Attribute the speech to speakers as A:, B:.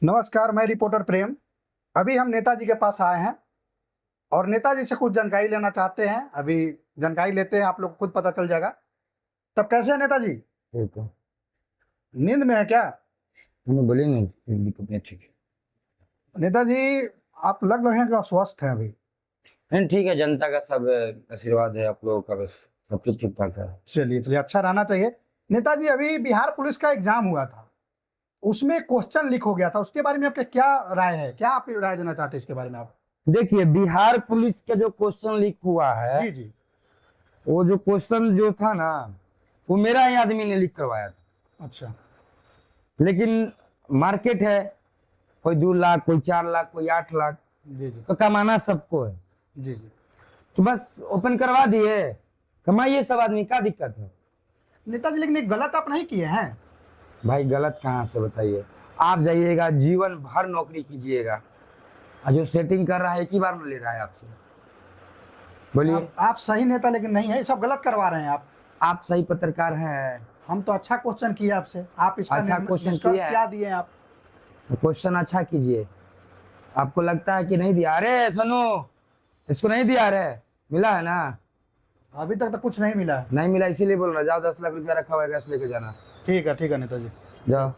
A: नमस्कार, मैं रिपोर्टर प्रेम। अभी हम नेताजी के पास आए हैं और नेताजी से कुछ जानकारी लेना चाहते हैं। अभी जानकारी लेते हैं, आप लोग को खुद पता चल जाएगा। तब कैसे हैं नेताजी?
B: ठीक है।
A: नींद में है क्या?
B: मैंने बोली नहीं दिक्कत नहीं, ठीक है।
A: नेताजी, आप लग रहे हैं कि अस्वस्थ हैं अभी।
B: नहीं ठीक है, जनता का सब आशीर्वाद है, आप लोगों का, बस सब कुछ ठीक ठाक है।
A: चलिए चलिए, अच्छा रहना चाहिए। नेताजी, अभी बिहार पुलिस का एग्जाम हुआ था, उसमें क्वेश्चन लीक हो गया था, उसके बारे में आपका क्या राय है? क्या आप राय देना चाहते हैं इसके बारे में आप?
B: देखिए, बिहार पुलिस का जो क्वेश्चन लीक हुआ है,
A: जी जी।
B: वो जो क्वेश्चन जो था ना, वो मेरा ही आदमी ने लीक करवाया था।
A: अच्छा।
B: लेकिन मार्केट है, कोई 2 लाख, कोई 4 लाख, कोई 8 लाख,
A: जी जी।
B: तो कमाना सबको है।
A: जी जी।
B: तो बस ओपन करवा दिए, कमाइए सब आदमी, क्या दिक्कत है?
A: नेताजी, लेकिन एक गलत आप नहीं किए हैं।
B: भाई गलत कहाँ से बताइए? आप जाइएगा, जीवन भर नौकरी कीजिएगा, और जो सेटिंग कर रहा है एक ही बार में ले रहा है आपसे। बोलिए।
A: आप सही नेता लेकिन नहीं है, ये सब गलत करवा रहे हैं
B: आप सही पत्रकार हैं।
A: हम तो अच्छा क्वेश्चन किए आपसे, आप इसका
B: अच्छा क्वेश्चन
A: निष्कर्ष
B: किया है।
A: क्या दिए आप?
B: क्वेश्चन अच्छा कीजिए। आपको लगता है कि नहीं दिया? अरे सुनो, इसको नहीं दिया, अरे मिला है ना?
A: अभी तक तो कुछ नहीं मिला है।
B: नहीं मिला, इसीलिए बोल रहा, जाओ 10 लाख रुपया रखा हुआ है, गैस लेके जाना।
A: ठीक है नेताजी।
B: जाओ।